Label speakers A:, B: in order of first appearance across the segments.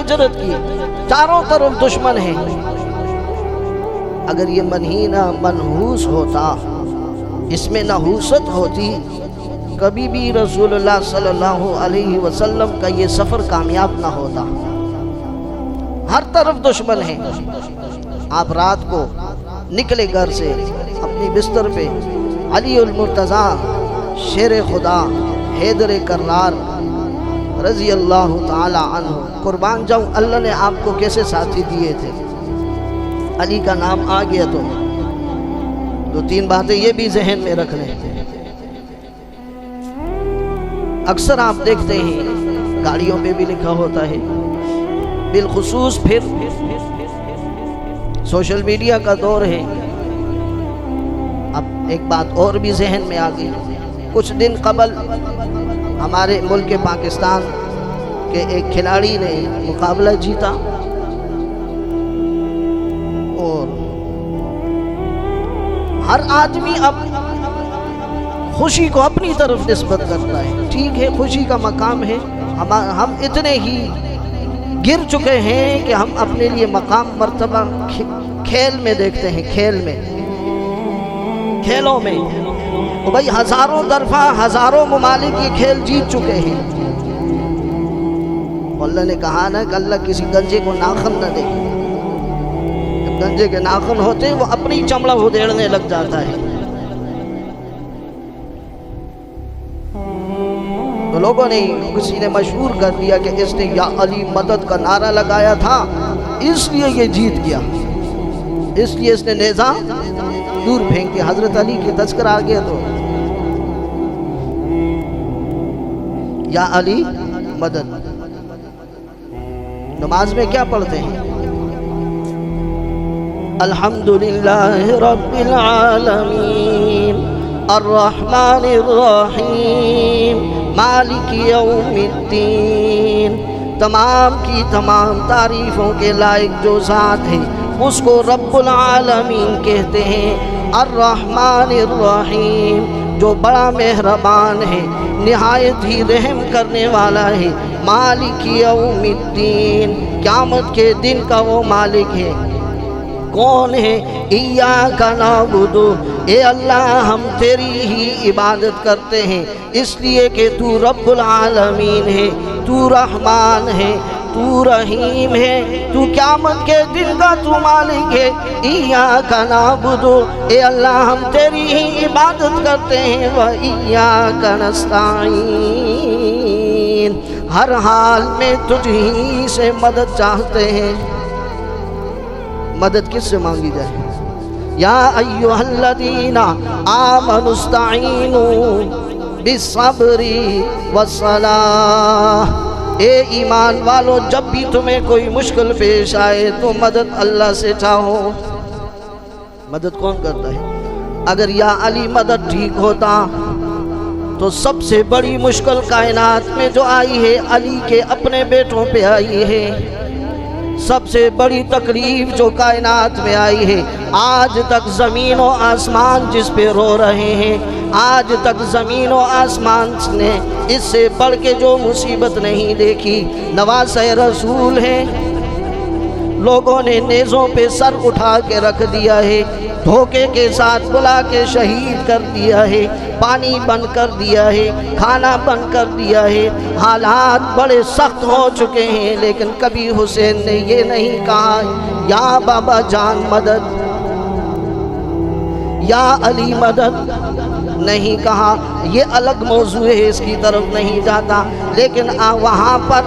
A: ہجرت کی، چاروں طرف دشمن ہیں۔ اگر یہ منہینہ منحوس ہوتا، اس میں نحوست ہوتی، کبھی بھی رسول اللہ صلی اللہ علیہ وسلم کا یہ سفر کامیاب نہ ہوتا۔ ہر طرف دشمن ہیں۔ آپ رات کو نکلے گھر سے اپنی بستر پہ، علی المرتضیٰ شیر خدا حیدر کرار رضی اللہ تعالی عنہ، قربان جاؤں اللہ نے آپ کو کیسے ساتھی دیے تھے۔ علی کا نام آ گیا تو دو تین باتیں یہ بھی ذہن میں رکھ لیں۔ اکثر آپ دیکھتے ہیں گاڑیوں پہ بھی لکھا ہوتا ہے، بالخصوص پھر سوشل میڈیا کا دور ہے۔ اب ایک بات اور بھی ذہن میں آ گئی، کچھ دن قبل ہمارے ملک پاکستان کے ایک کھلاڑی نے مقابلہ جیتا، اور ہر آدمی اب خوشی کو اپنی طرف نسبت کرتا ہے۔ ٹھیک ہے، خوشی کا مقام ہے، ہم اتنے ہی گر چکے ہیں کہ ہم اپنے لیے مقام مرتبہ کھیل میں دیکھتے ہیں، کھیلوں میں تو بھائی ہزاروں طرفہ ہزاروں ممالک یہ کھیل جیت چکے ہیں۔ اللہ نے کہا نا کہ اللہ کسی گنجے کو ناخن نہ دے، جب گنجے کے ناخن ہوتے ہیں وہ اپنی چمڑا ادھیڑنے لگ جاتا ہے۔ تو لوگوں نے، کسی نے مشہور کر دیا کہ اس نے یا علی مدد کا نعرہ لگایا تھا اس لیے یہ جیت گیا، اس لیے اس نے نیزہ دور پھینک دیا۔ حضرت علی کی تذکرہ آ گیا تو یا علی مدد۔ نماز میں کیا پڑھتے ہیں؟ الحمدللہ رب العالمین الرحمن الرحیم مالک یوم الدین۔ تمام کی تمام تعریفوں کے لائق جو ذات ہے اس کو رب العالمین کہتے ہیں۔ الرحمن الرحیم، جو بڑا مہربان ہے، نہایت ہی رحم کرنے والا ہے۔ مالک یوم الدین، قیامت کے دن کا وہ مالک ہے۔ کون ہے؟ ایاک نعبد، اے اللہ ہم تیری ہی عبادت کرتے ہیں، اس لیے کہ تو رب العالمین ہے، تو رحمان ہے، تو رحیم ہے، تو قیامت کے دن کا تو مالک ہے۔ ایاک نعبد، اے اللہ ہم تیری ہی عبادت کرتے ہیں، وایاک نستعین، ہر حال میں تجھ ہی سے مدد چاہتے ہیں۔ مدد کس سے مانگی جائے؟ یا ایھا الذین آمنوا استعینوا بالصبر والصلاۃ، اے ایمان والو جب بھی تمہیں کوئی مشکل پیش آئے تو مدد اللہ سے چاہو۔ مدد کون کرتا ہے؟ اگر یا علی مدد ٹھیک ہوتا تو سب سے بڑی مشکل کائنات میں جو آئی ہے علی کے اپنے بیٹوں پہ آئی ہے۔ سب سے بڑی تکلیف جو کائنات میں آئی ہے، آج تک زمین و آسمان جس پہ رو رہے ہیں، آج تک زمین و آسمان نے اس سے بڑھ کے جو مصیبت نہیں دیکھی، نواسۂ رسول ہے۔ لوگوں نے نیزوں پہ سر اٹھا کے رکھ دیا ہے، دھوکے کے ساتھ بلا کے شہید کر دیا ہے، پانی بند کر دیا ہے، کھانا بند کر دیا ہے، حالات بڑے سخت ہو چکے ہیں، لیکن کبھی حسین نے یہ نہیں کہا یا بابا جان مدد، یا علی مدد، نہیں کہا۔ یہ الگ موضوع ہے، اس کی طرف نہیں جاتا، لیکن وہاں پر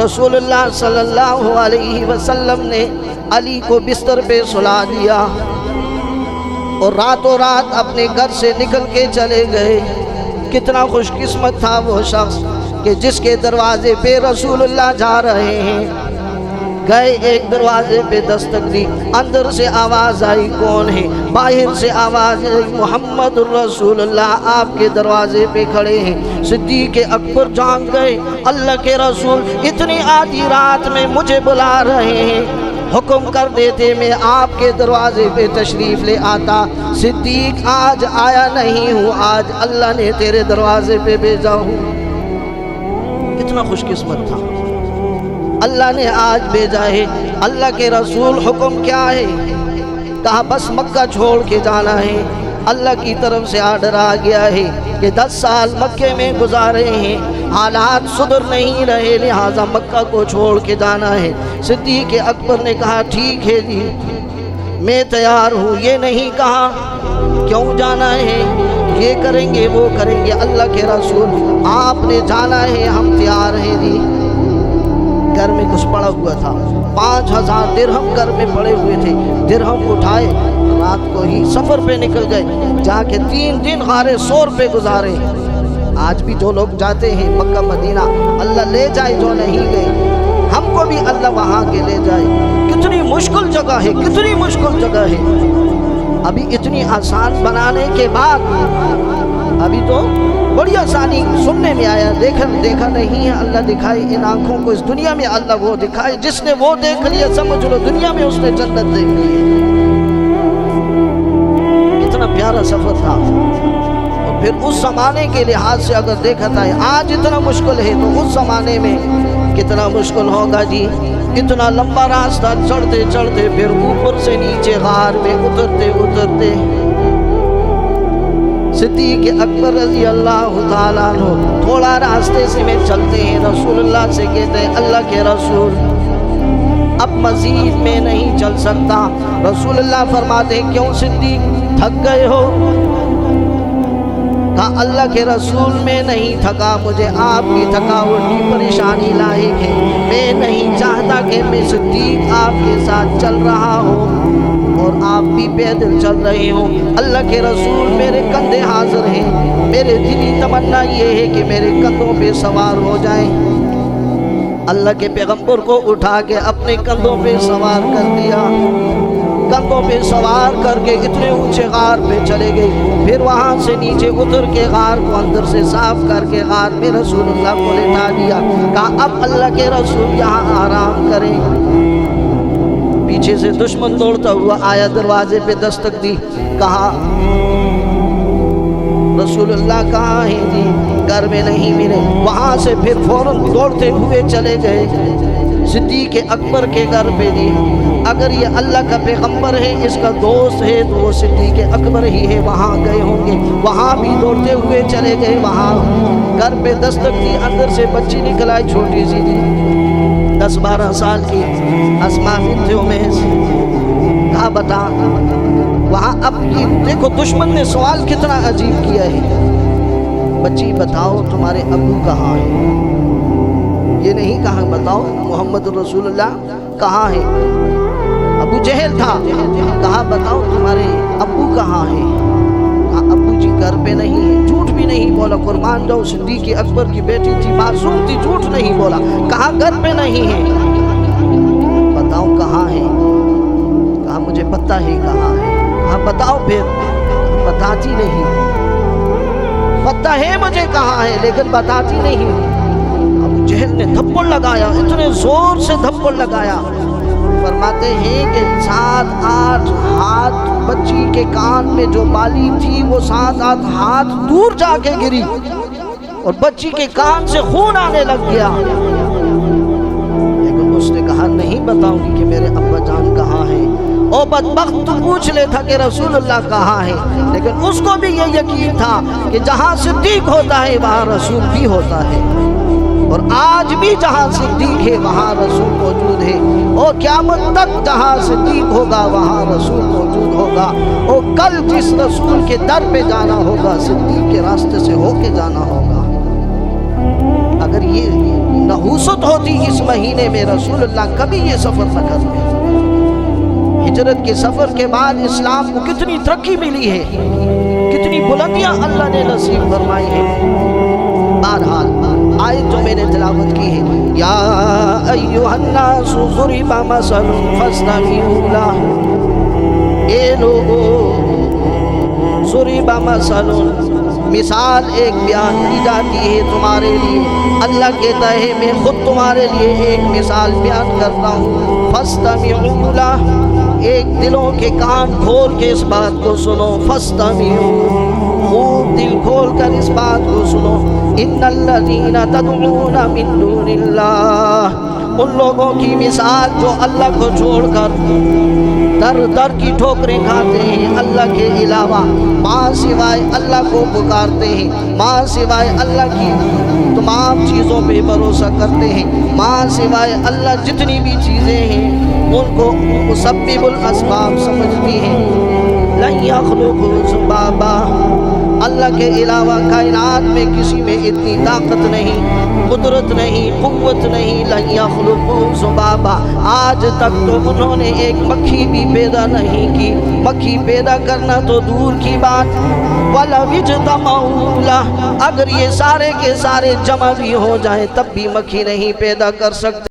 A: رسول اللہ صلی اللہ علیہ وسلم نے علی کو بستر پہ سلا دیا اور راتوں رات اپنے گھر سے نکل کے چلے گئے۔ کتنا خوش قسمت تھا وہ شخص کہ جس کے دروازے پہ رسول اللہ جا رہے ہیں، گئے، ایک دروازے پہ دستک دی، اندر سے آواز آئی کون ہے؟ باہر سے آواز آئی محمد الرسول اللہ آپ کے دروازے پہ کھڑے ہیں۔ صدیق اکبر جان گئے، اللہ کے رسول اتنی آدھی رات میں مجھے بلا رہے ہیں، حکم کر دیتے میں آپ کے دروازے پہ تشریف لے آتا۔ صدیق آج آیا نہیں ہوں، آج اللہ نے تیرے دروازے پہ بھیجا ہوں۔ کتنا خوش قسمت تھا۔ اللہ نے آج بھیجا ہے۔ اللہ کے رسول حکم کیا ہے؟ کہا بس مکہ چھوڑ کے جانا ہے۔ اللہ کی طرف سے آرڈر آ گیا ہے کہ 10 سال مکے میں گزارے ہیں، حالات سدھر نہیں رہے، لہٰذا مکہ کو چھوڑ کے جانا ہے۔ صدیق اکبر نے کہا ٹھیک ہے جی، میں تیار ہوں۔ یہ نہیں کہا کیوں جانا ہے، یہ کریں گے وہ کریں گے۔ اللہ کے رسول آپ نے جانا ہے، ہم تیار ہیں جی۔ گھر میں کچھ پڑا ہوا تھا، 5000 درہم گھر میں پڑے ہوئے تھے، درہم اٹھائے، رات کو ہی سفر پہ نکل گئے، جا کے 3 دن غار ثور پہ گزارے۔ آج بھی جو لوگ جاتے ہیں مکہ مدینہ، اللہ لے جائے جو نہیں گئے، ہم کو بھی اللہ وہاں کے لے جائے۔ کتنی مشکل جگہ ہے، کتنی مشکل جگہ ہے۔ ابھی اتنی آسان بنانے کے بعد ابھی تو بڑی آسانی سننے میں آیا، دیکھا نہیں ہے۔ اللہ دکھائے ان آنکھوں کو، اس دنیا میں اللہ وہ دکھائے، جس نے وہ دیکھ لیا سمجھ لو دنیا میں اس نے جنت دیکھ لی ہے۔ کتنا پیارا سفر تھا۔ اور پھر اس زمانے کے لحاظ سے اگر دیکھا تھا آج اتنا مشکل ہے تو اس زمانے میں کتنا مشکل ہوگا جی۔ اتنا لمبا راستہ چڑھتے چڑھتے پھر اوپر سے نیچے غار میں اترتے صدیق اکبر رضی اللہ تعالیٰ عنہ تھوڑا راستے سے میں چلتے ہیں، رسول اللہ سے کہتے ہیں اللہ کے رسول اب مزید میں نہیں چل سکتا۔ رسول اللہ فرماتے ہیں کیوں صدیق، تھک گئے ہو؟ کہا اللہ کے رسول میں نہیں تھکا، مجھے آپ کی تھکاوٹ کی پریشانی لاحق ہے، میں نہیں چاہتا کہ میں صدیق آپ کے ساتھ چل رہا ہوں اور آپ بھی پیدل چل رہے ہوں۔ اللہ کے رسول میرے کندھے حاضر ہیں، میرے دلی تمنا یہ ہے کہ میرے کندھوں پہ سوار ہو جائیں۔ اللہ کے پیغمبر کو اٹھا کے اپنے کندھوں پہ سوار کر دیا، کندھوں پہ سوار کر کے اتنے اونچے غار پہ چلے گئے، پھر وہاں سے نیچے اتر کے غار کو اندر سے صاف کر کے غار میں رسول اللہ کو لٹا دیا۔ کہا اب اللہ کے رسول یہاں آرام کریں۔ پیچھے سے دشمن دوڑتا ہوا آیا، دروازے پہ دستک دی، کہا رسول اللہ کہاں ہیں جی؟ گھر میں نہیں ملے۔ وہاں سے پھر فوراً دوڑتے ہوئے چلے گئے صدیق اکبر کے گھر پہ جی۔ اگر یہ اللہ کا پیغمبر ہے، اس کا دوست ہے، تو وہ صدیق اکبر ہی ہے، وہاں گئے ہوں گے۔ وہاں بھی دوڑتے ہوئے چلے گئے، وہاں گھر پہ دستک دی، اندر سے بچی نکل آئی چھوٹی سی جی، 10-12 سال کی، اسماء بنت امیس۔ کہا بتا وہاں اب یہ دیکھو دشمن نے سوال کتنا عجیب کیا ہے، بچی بتاؤ تمہارے ابو کہاں ہیں؟ یہ نہیں کہا بتاؤ محمد رسول اللہ کہاں ہے، ابو جہل تھا۔ کہا بتاؤ تمہارے ابو کہاں ہیں؟ کہا ابو جی گھر پہ نہیں ہے۔ جھوٹ بھی نہیں بولا، قربان جاؤ صدیق اکبر کی بیٹی تھی، معصوم تھی، جھوٹ نہیں بولا۔ کہا گھر پہ نہیں ہے، بتاؤ کہاں ہے؟ کہا مجھے پتہ ہے کہاں ہے۔ کہا بتاؤ پھر، بتاتی نہیں، پتہ ہے مجھے کہاں ہے لیکن بتاتی نہیں۔ ابو جہل نے تھپڑ لگایا، اتنے زور سے تھپڑ لگایا، فرماتے ہیں کہ 7-8 ہاتھ بچی کے کان میں جو بالی تھی وہ 7-8 ہاتھ دور جا کے گری اور بچی کے کان سے خون آنے لگ گیا۔ لیکن اس نے کہا نہیں بتاؤں گی کہ میرے ابا جان کہاں ہیں۔ او بدبخت تو پوچھ لیتا کہ رسول اللہ کہاں ہے، لیکن اس کو بھی یہ یقین تھا کہ جہاں صدیق ہوتا ہے وہاں رسول بھی ہوتا ہے، اور آج بھی جہاں صدیق ہے وہاں رسول موجود ہے، اور قیامت تک جہاں صدیق ہوگا وہاں رسول موجود ہوگا۔ اور کل جس رسول کے در پہ جانا ہوگا صدیق کے راستے سے ہو کے جانا ہوگا۔ اگر یہ نحوست ہوتی اس مہینے میں رسول اللہ کبھی یہ سفر نہ کرتے۔ ہجرت کے سفر کے بعد اسلام کو کتنی ترقی ملی ہے، کتنی بلندیاں اللہ نے نصیب فرمائی ہیں۔ بہرحال آیت جو میں نے تلاوت کی ہے، یا ایھا الناس ضرب مثل فاستمعوا لہ، اے لوگو ضرب مثل، مثال ایک بیان کی جاتی ہے تمہارے لیے۔ اللہ کہتا ہے میں خود تمہارے لیے ایک مثال بیان کرتا ہوں، فاستمعوا لہ، ایک دلوں کے کان کھول کے اس بات کو سنو، فاستمعوا، خوب دل کھول کر اس بات کو سنو، ان الذین تدعون من دون اللہ، ان لوگوں کی مثال جو اللہ کو چھوڑ کر در در کی ٹھوکریں کھاتے ہیں، اللہ کے علاوہ ماں سوائے اللہ کو پکارتے ہیں، ماں سوائے اللہ کی تمام چیزوں پہ بھروسہ کرتے ہیں، ماں سوائے اللہ جتنی بھی چیزیں ہیں ان کو مسبب الاسباب سمجھتی ہیں۔ لن یخلقوا ذبابا، اللہ کے علاوہ کائنات میں کسی میں اتنی طاقت نہیں، قدرت نہیں، قوت نہیں۔ لن یخلقوا ذبابا، آج تک تو انہوں نے ایک مکھی بھی پیدا نہیں کی، مکھی پیدا کرنا تو دور کی بات۔ وَلَوِ اجْتَمَعُوا لَهُ، اگر یہ سارے کے سارے جمع بھی ہو جائیں تب بھی مکھی نہیں پیدا کر سکتے۔